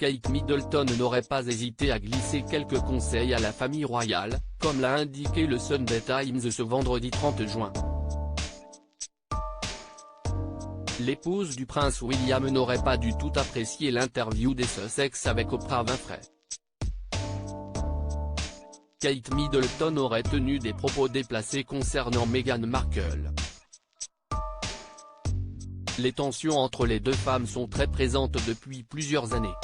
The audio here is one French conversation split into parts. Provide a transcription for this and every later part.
Kate Middleton n'aurait pas hésité à glisser quelques conseils à la famille royale, comme l'a indiqué le Sunday Times ce vendredi 30 juin. L'épouse du prince William n'aurait pas du tout apprécié l'interview des Sussex avec Oprah Winfrey. Kate Middleton aurait tenu des propos déplacés concernant Meghan Markle. Les tensions entre les deux femmes sont très présentes depuis plusieurs années.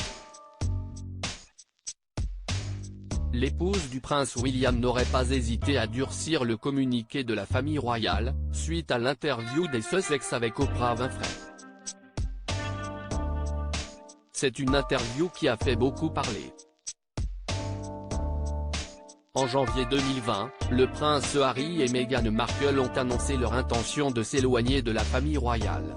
L'épouse du prince William n'aurait pas hésité à durcir le communiqué de la famille royale, suite à l'interview des Sussex avec Oprah Winfrey. C'est une interview qui a fait beaucoup parler. En janvier 2020, le prince Harry et Meghan Markle ont annoncé leur intention de s'éloigner de la famille royale.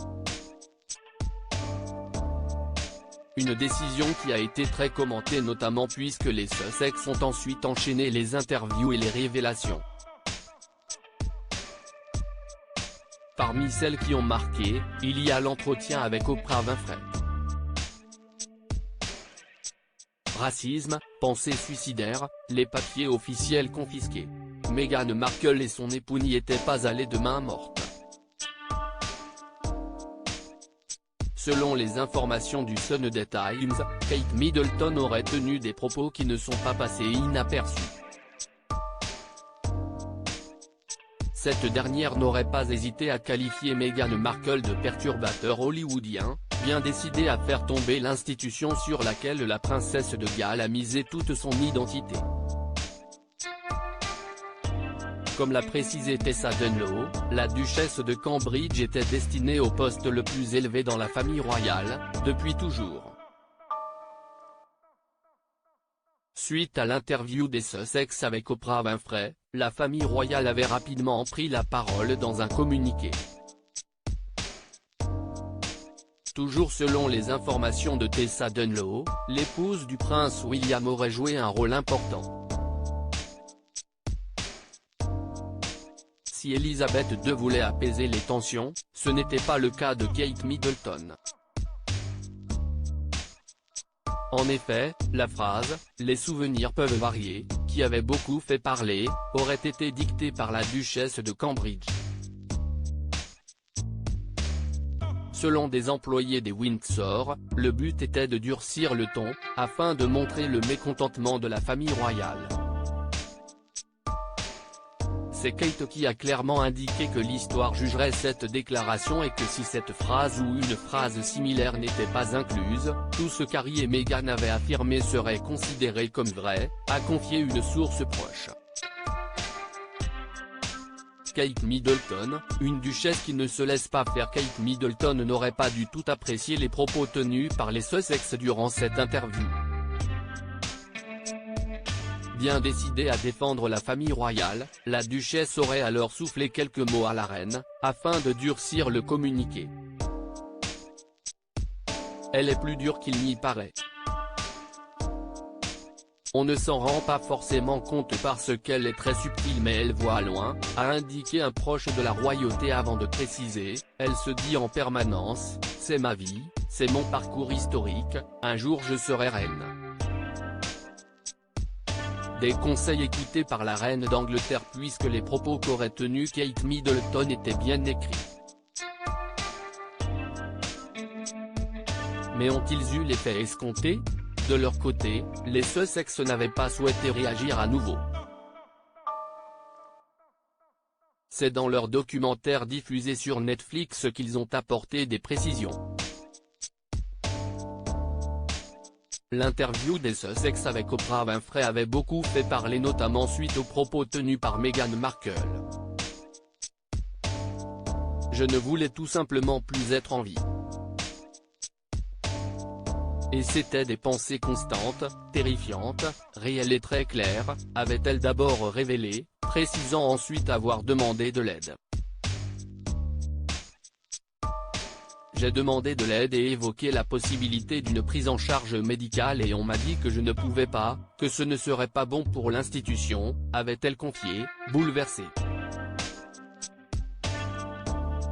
Une décision qui a été très commentée notamment puisque les Sussex ont ensuite enchaîné les interviews et les révélations. Parmi celles qui ont marqué, il y a l'entretien avec Oprah Winfrey. Racisme, pensée suicidaire, les papiers officiels confisqués. Meghan Markle et son époux n'y étaient pas allés de main morte. Selon les informations du Sunday Times, Kate Middleton aurait tenu des propos qui ne sont pas passés inaperçus. Cette dernière n'aurait pas hésité à qualifier Meghan Markle de perturbateur hollywoodien, bien décidée à faire tomber l'institution sur laquelle la princesse de Galles a misé toute son identité. Comme l'a précisé Tessa Dunlow, la duchesse de Cambridge était destinée au poste le plus élevé dans la famille royale, depuis toujours. Suite à l'interview des Sussex avec Oprah Winfrey, la famille royale avait rapidement pris la parole dans un communiqué. Toujours selon les informations de Tessa Dunlow, l'épouse du prince William aurait joué un rôle important. Si Elizabeth II voulait apaiser les tensions, ce n'était pas le cas de Kate Middleton. En effet, la phrase « les souvenirs peuvent varier », qui avait beaucoup fait parler, aurait été dictée par la duchesse de Cambridge. Selon des employés des Windsor, le but était de durcir le ton, afin de montrer le mécontentement de la famille royale. C'est Kate qui a clairement indiqué que l'histoire jugerait cette déclaration et que si cette phrase ou une phrase similaire n'était pas incluse, tout ce qu'Harry et Meghan avaient affirmé serait considéré comme vrai, a confié une source proche. Kate Middleton, une duchesse qui ne se laisse pas faire. Kate Middleton n'aurait pas du tout apprécié les propos tenus par les Sussex durant cette interview. Bien décidée à défendre la famille royale, la duchesse aurait alors soufflé quelques mots à la reine, afin de durcir le communiqué. Elle est plus dure qu'il n'y paraît. On ne s'en rend pas forcément compte parce qu'elle est très subtile mais elle voit loin, a indiqué un proche de la royauté avant de préciser, elle se dit en permanence, c'est ma vie, c'est mon parcours historique, un jour je serai reine. Des conseils écoutés par la reine d'Angleterre puisque les propos qu'aurait tenus Kate Middleton étaient bien écrits. Mais ont-ils eu l'effet escompté ? De leur côté, les Sussex n'avaient pas souhaité réagir à nouveau. C'est dans leur documentaire diffusé sur Netflix qu'ils ont apporté des précisions. L'interview des Sussex avec Oprah Winfrey avait beaucoup fait parler notamment suite aux propos tenus par Meghan Markle. Je ne voulais tout simplement plus être en vie. Et c'était des pensées constantes, terrifiantes, réelles et très claires, avait-elle d'abord révélé, précisant ensuite avoir demandé de l'aide. J'ai demandé de l'aide et évoqué la possibilité d'une prise en charge médicale et on m'a dit que je ne pouvais pas, que ce ne serait pas bon pour l'institution, avait-elle confié, bouleversée.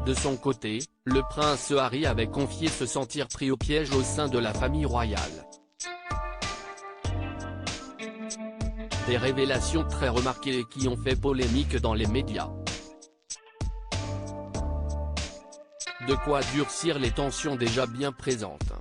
De son côté, le prince Harry avait confié se sentir pris au piège au sein de la famille royale. Des révélations très remarquées qui ont fait polémique dans les médias. De quoi durcir les tensions déjà bien présentes.